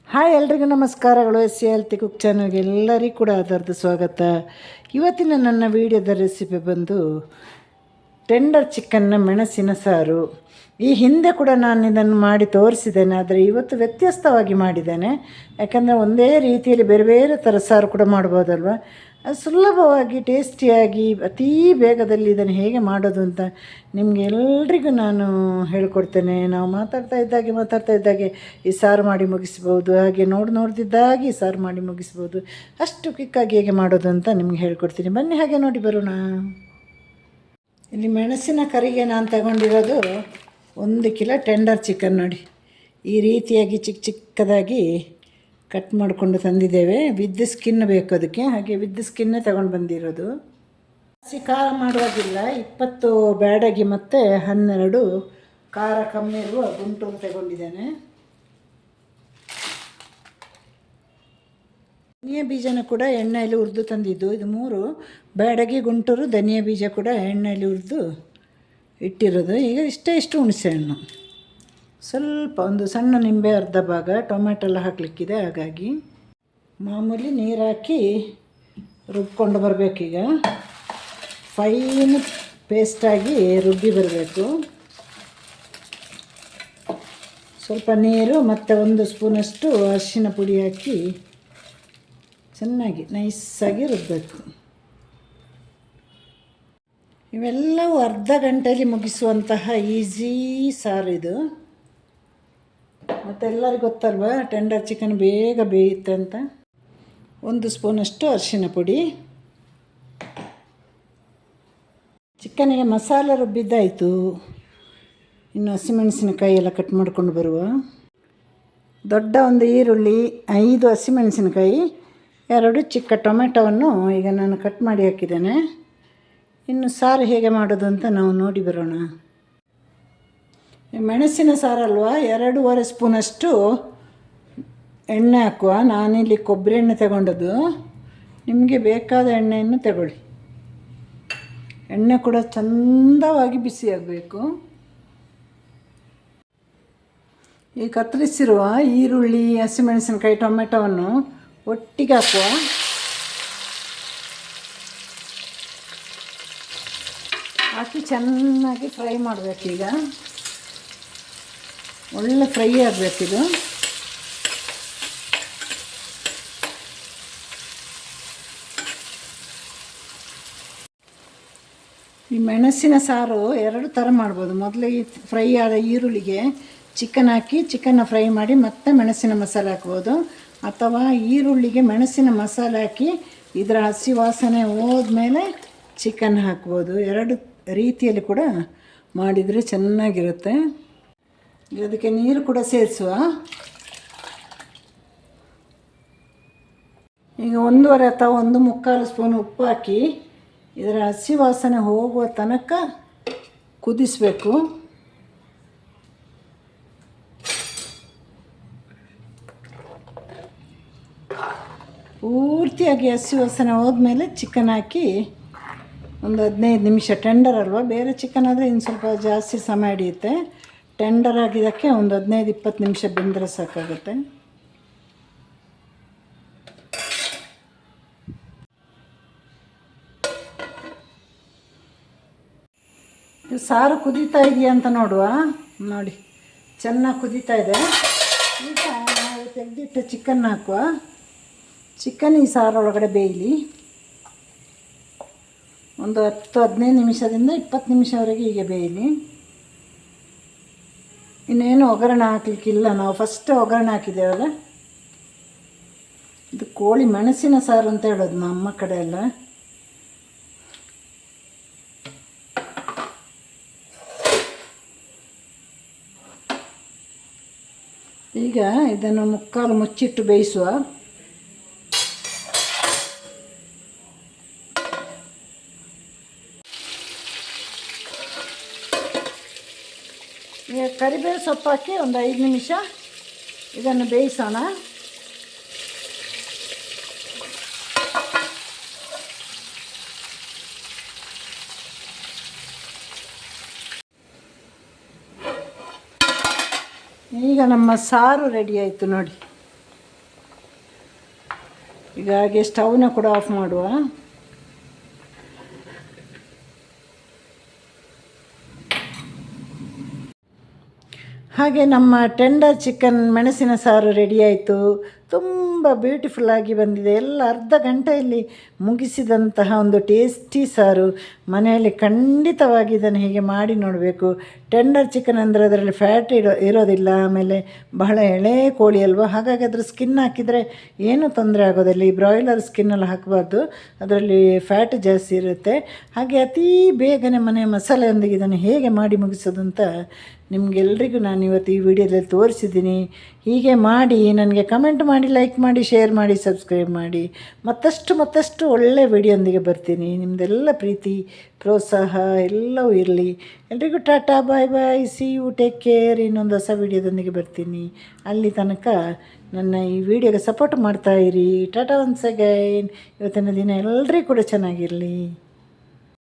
Hi ಎಲ್ರಿಗೂ ನಮಸ್ಕಾರಗಳು. SC cook ಚಾನಲ್ಗೆ ಎಲ್ಲರಿಗೂ ಕೂಡ ಅದರದ್ದು ಸ್ವಾಗತ. ಇವತ್ತಿನ ನನ್ನ ವಿಡಿಯೋದ ರೆಸಿಪಿ ಬಂದು ಟೆಂಡರ್ ಚಿಕನ್ನ ಮೆಣಸಿನ ಸಾರು. ಈ ಹಿಂದೆ ಕೂಡ ನಾನು ಇದನ್ನು ಮಾಡಿ ತೋರಿಸಿದ್ದೇನೆ, ಆದರೆ ಇವತ್ತು ವ್ಯತ್ಯಸ್ತವಾಗಿ ಮಾಡಿದ್ದೇನೆ. ಯಾಕಂದರೆ ಒಂದೇ ರೀತಿಯಲ್ಲಿ ಬೇರೆ ಬೇರೆ ಥರ ಸಾರು ಕೂಡ ಮಾಡ್ಬೋದಲ್ವ. ಸುಲಭವಾಗಿ ಟೇಸ್ಟಿಯಾಗಿ ಅತೀ ಬೇಗದಲ್ಲಿ ಇದನ್ನು ಹೇಗೆ ಮಾಡೋದು ಅಂತ ನಿಮಗೆ ಎಲ್ರಿಗೂ ನಾನು ಹೇಳ್ಕೊಡ್ತೇನೆ. ನಾವು ಮಾತಾಡ್ತಾ ಇದ್ದಾಗೆ ಈ ಸಾರು ಮಾಡಿ ಮುಗಿಸ್ಬೋದು, ಹಾಗೆ ನೋಡ್ದಿದ್ದಾಗೆ ಈ ಸಾರು ಮಾಡಿ ಮುಗಿಸ್ಬೋದು. ಅಷ್ಟು ಕ್ವಿಕ್ಕಾಗಿ ಹೇಗೆ ಮಾಡೋದು ಅಂತ ನಿಮ್ಗೆ ಹೇಳ್ಕೊಡ್ತೀನಿ. ಬನ್ನಿ ಹಾಗೆ ನೋಡಿ ಬರೋಣ. ಇಲ್ಲಿ ಮೆಣಸಿನ ಕರಿಗೆ ನಾನು ತಗೊಂಡಿರೋದು 1 ಕಿಲೋ ಟೆಂಡರ್ ಚಿಕನ್. ನೋಡಿ, ಈ ರೀತಿಯಾಗಿ ಚಿಕ್ಕದಾಗಿ ಕಟ್ ಮಾಡಿಕೊಂಡು ತಂದಿದ್ದೇವೆ. ವಿದ್ ಸ್ಕಿನ್ ಬೇಕು ಅದಕ್ಕೆ, ಹಾಗೆ ವಿದ್ ಸ್ಕಿನ್ನೇ ತಗೊಂಡು ಬಂದಿರೋದು. ಹಸಿ ಖಾರ ಮಾಡುವಾಗಿಲ್ಲ. 20 ಬ್ಯಾಡಗಿ ಮತ್ತು 12 ಖಾರ ಕಮ್ಮಿ ಇರುವ ಗುಂಟೂರು ತಗೊಂಡಿದ್ದೇನೆ. ಧನಿಯಾ ಬೀಜನ ಕೂಡ ಎಣ್ಣೆಯಲ್ಲಿ ಹುರಿದು ತಂದಿದ್ದು. ಇದು 3 ಬ್ಯಾಡಗಿ, ಗುಂಟೂರು, ಧನಿಯಾ ಬೀಜ ಕೂಡ ಎಣ್ಣೆಯಲ್ಲಿ ಹುರಿದು ಇಟ್ಟಿರೋದು. ಈಗ ಇಷ್ಟು ಹುಣಸೆಹಣ್ಣು, ಸ್ವಲ್ಪ ಒಂದು ಸಣ್ಣ ನಿಂಬೆ ಅರ್ಧ ಭಾಗ, ಟೊಮೆಟೊ ಎಲ್ಲ ಹಾಕಲಿಕ್ಕಿದೆ, ಹಾಗಾಗಿ ಮಾಮೂಲಿ ನೀರು ಹಾಕಿ ರುಬ್ಕೊಂಡು ಬರಬೇಕೀಗ. ಫೈನ್ ಪೇಸ್ಟಾಗಿ ರುಬ್ಬಿ ಬರಬೇಕು. ಸ್ವಲ್ಪ ನೀರು ಮತ್ತು 1 ಸ್ಪೂನಷ್ಟು ಅರಿಶಿನ ಪುಡಿ ಹಾಕಿ ಚೆನ್ನಾಗಿ ನೈಸಾಗಿ ರುಬ್ಬಬೇಕು. ಇವೆಲ್ಲವೂ ಅರ್ಧ ಗಂಟೆಯಲ್ಲಿ ಮುಗಿಸುವಂತಹ ಈಸಿ ಸಾರು ಇದು. ಮತ್ತು ಎಲ್ಲರಿಗೂ ಗೊತ್ತಲ್ವ ಟೆಂಡರ್ ಚಿಕನ್ ಬೇಗ ಬೇಯುತ್ತೆ ಅಂತ. 1 ಸ್ಪೂನಷ್ಟು ಅರಿಶಿನ ಪುಡಿ. ಚಿಕನಿಗೆ ಮಸಾಲೆ ರುಬ್ಬಿದ್ದಾಯಿತು. ಇನ್ನು ಹಸಿಮೆಣಸಿನಕಾಯಿ ಎಲ್ಲ ಕಟ್ ಮಾಡ್ಕೊಂಡು ಬರುವ. ದೊಡ್ಡ 1 ಈರುಳ್ಳಿ, 5 ಹಸಿಮೆಣಸಿನಕಾಯಿ, 2 ಚಿಕ್ಕ ಟೊಮೆಟೊವನ್ನು ಈಗ ನಾನು ಕಟ್ ಮಾಡಿ ಹಾಕಿದ್ದೇನೆ. ಇನ್ನು ಸಾರು ಹೇಗೆ ಮಾಡೋದು ಅಂತ ನಾವು ನೋಡಿ ಬರೋಣ. ಮೆಣಸಿನ ಸಾರಲ್ವಾ, 2.5 ಸ್ಪೂನಷ್ಟು ಎಣ್ಣೆ ಹಾಕುವ. ನಾನಿಲ್ಲಿ ಕೊಬ್ಬರಿ ಎಣ್ಣೆ ತಗೊಂಡದ್ದು, ನಿಮಗೆ ಬೇಕಾದ ಎಣ್ಣೆಯನ್ನು ತಗೊಳ್ಳಿ. ಎಣ್ಣೆ ಕೂಡ ಚಂದವಾಗಿ ಬಿಸಿಯಾಗಬೇಕು. ಈ ಕತ್ತರಿಸಿರುವ ಈರುಳ್ಳಿ, ಹಸಿಮೆಣಸಿನಕಾಯಿ, ಟೊಮೆಟೊವನ್ನು ಒಟ್ಟಿಗೆ ಹಾಕುವ. ಹಾಕಿ ಚೆನ್ನಾಗಿ ಫ್ರೈ ಮಾಡಬೇಕೀಗ. ಒಳ್ಳೆ ಫ್ರೈ ಆಗಬೇಕಿದು. ಈ ಮೆಣಸಿನ ಸಾರು 2 ಥರ ಮಾಡ್ಬೋದು. ಮೊದಲೇ ಈ ಫ್ರೈ ಆದ ಈರುಳ್ಳಿಗೆ ಚಿಕನ್ ಹಾಕಿ ಚಿಕನ್ನ ಫ್ರೈ ಮಾಡಿ ಮತ್ತೆ ಮೆಣಸಿನ ಮಸಾಲೆ ಹಾಕ್ಬೋದು, ಅಥವಾ ಈರುಳ್ಳಿಗೆ ಮೆಣಸಿನ ಮಸಾಲೆ ಹಾಕಿ ಇದರ ಹಸಿ ವಾಸನೆ ಹೋದ್ಮೇಲೆ ಚಿಕನ್ ಹಾಕ್ಬೋದು. 2 ರೀತಿಯಲ್ಲಿ ಕೂಡ ಮಾಡಿದರೆ ಚೆನ್ನಾಗಿರುತ್ತೆ. ಅದಕ್ಕೆ ನೀರು ಕೂಡ ಸೇರಿಸುವ. ಈಗ 1.5 ಅಥವಾ 1/4 ಸ್ಪೂನ್ ಉಪ್ಪು ಹಾಕಿ ಇದರ ಹಸಿ ವಾಸನೆ ಹೋಗುವ ತನಕ ಕುದಿಸಬೇಕು. ಪೂರ್ತಿಯಾಗಿ ಹಸಿ ವಾಸನೆ ಹೋದ್ಮೇಲೆ ಚಿಕನ್ ಹಾಕಿ ಒಂದು 15 ನಿಮಿಷ. ಟೆಂಡರ್ ಅಲ್ವಾ, ಬೇರೆ ಚಿಕನ್ ಆದರೆ ಇನ್ನು ಸ್ವಲ್ಪ ಜಾಸ್ತಿ ಸಮಯ ಹಿಡಿಯುತ್ತೆ. ಟೆಂಡರ್ ಆಗಿದ್ದಕ್ಕೆ ಒಂದು 15-20 ನಿಮಿಷ ಬೆಂದರೆ ಸಾಕಾಗುತ್ತೆ. ಸಾರು ಕುದೀತಾ ಇದೆಯಾ ಅಂತ ನೋಡುವ. ನೋಡಿ, ಚೆನ್ನಾಗಿ ಕುದೀತಾ ಇದೆ. ಈಗ ನಾವು ತೆಗೆದಿಟ್ಟ ಚಿಕನ್ ಹಾಕುವ. ಚಿಕನ್ ಈ ಸಾರೊಳಗಡೆ ಬೇಯಲಿ. ಒಂದು 10-15 ನಿಮಿಷದಿಂದ 20 ನಿಮಿಷವರೆಗೆ ಹೀಗೆ ಬೇಯಲಿ. ಇನ್ನೇನು ಒಗ್ಗರಣೆ ಹಾಕಲಿಕ್ಕಿಲ್ಲ, ನಾವು ಫಸ್ಟ್ ಒಗ್ಗರಣೆ ಹಾಕಿದ್ದೇವಲ್ಲ. ಇದು ಕೋಳಿ ಮೆಣಸಿನ ಸಾರು ಅಂತ ಹೇಳೋದು ನಮ್ಮ ಕಡೆ ಎಲ್ಲ. ಈಗ ಇದನ್ನು ಮುಕ್ಕಾಲು ಮುಚ್ಚಿಟ್ಟು ಬೇಯಿಸುವ. ಈಗ ಕರಿಬೇವು ಸೊಪ್ಪು ಹಾಕಿ ಒಂದು 5 ನಿಮಿಷ ಇದನ್ನು ಬೇಯಿಸೋಣ. ಈಗ ನಮ್ಮ ಸಾರು ರೆಡಿ ಆಯಿತು ನೋಡಿ. ಈಗ ಹಾಗೆ ಸ್ಟವ್ನ ಕೂಡ ಆಫ್ ಮಾಡುವ. ಹಾಗೆ ನಮ್ಮ ಟೆಂಡರ್ ಚಿಕನ್ ಮೆಣಸಿನ ಸಾರು ರೆಡಿ ಆಯಿತು. ತುಂಬ ಬ್ಯೂಟಿಫುಲ್ಲಾಗಿ ಬಂದಿದೆ. ಎಲ್ಲ ಅರ್ಧ ಗಂಟೆಯಲ್ಲಿ ಮುಗಿಸಿದಂತಹ ಒಂದು ಟೇಸ್ಟಿ ಸಾರು. ಮನೆಯಲ್ಲಿ ಖಂಡಿತವಾಗಿ ಇದನ್ನು ಹೀಗೆ ಮಾಡಿ ನೋಡಬೇಕು. ಟೆಂಡರ್ ಚಿಕನ್ ಅಂದರೆ ಅದರಲ್ಲಿ ಫ್ಯಾಟ್ ಇರೋದಿಲ್ಲ. ಆಮೇಲೆ ಬಹಳ ಎಳೆ ಕೋಳಿ ಅಲ್ವಾ, ಹಾಗಾಗಿ ಅದರ ಸ್ಕಿನ್ ಹಾಕಿದರೆ ಏನೂ ತೊಂದರೆ ಆಗೋದಿಲ್ಲ. ಈ ಬ್ರಾಯ್ಲರ್ ಸ್ಕಿನ್ನೆಲ್ಲ ಹಾಕಬಾರ್ದು, ಅದರಲ್ಲಿ ಫ್ಯಾಟ್ ಜಾಸ್ತಿ ಇರುತ್ತೆ. ಹಾಗೆ ಅತೀ ಬೇಗನೆ ಮನೆ ಮಸಾಲೆಯೊಂದಿಗೆ ಇದನ್ನು ಹೇಗೆ ಮಾಡಿ ಮುಗಿಸೋದು ಅಂತ ನಿಮಗೆಲ್ರಿಗೂ ನಾನು ಇವತ್ತು ಈ ವಿಡಿಯೋದಲ್ಲಿ ತೋರಿಸಿದ್ದೀನಿ. ಹೀಗೆ ಮಾಡಿ ನನಗೆ ಕಮೆಂಟ್ ಮಾಡಿ, ಲೈಕ್ ಮಾಡಿ, ಶೇರ್ ಮಾಡಿ, ಸಬ್ಸ್ಕ್ರೈಬ್ ಮಾಡಿ. ಮತ್ತಷ್ಟು ಒಳ್ಳೆಯ ವಿಡಿಯೋಂದಿಗೆ ಬರ್ತೀನಿ. ನಿಮ್ಮದೆಲ್ಲ ಪ್ರೀತಿ ಪ್ರೋತ್ಸಾಹ ಎಲ್ಲವೂ ಇರಲಿ. ಎಲ್ರಿಗೂ tata, bye bye, see you, take care. ಇನ್ನೊಂದು ಹೊಸ ವಿಡಿಯೋದೊಂದಿಗೆ ಬರ್ತೀನಿ. ಅಲ್ಲಿ ತನಕ ನನ್ನ ಈ ವಿಡಿಯೋಗೆ ಸಪೋರ್ಟ್ ಮಾಡ್ತಾಯಿರಿ. Tata once again. ಇವತ್ತಿನ ದಿನ ಎಲ್ಲರಿಗೂ ಕೂಡ ಚೆನ್ನಾಗಿರಲಿ.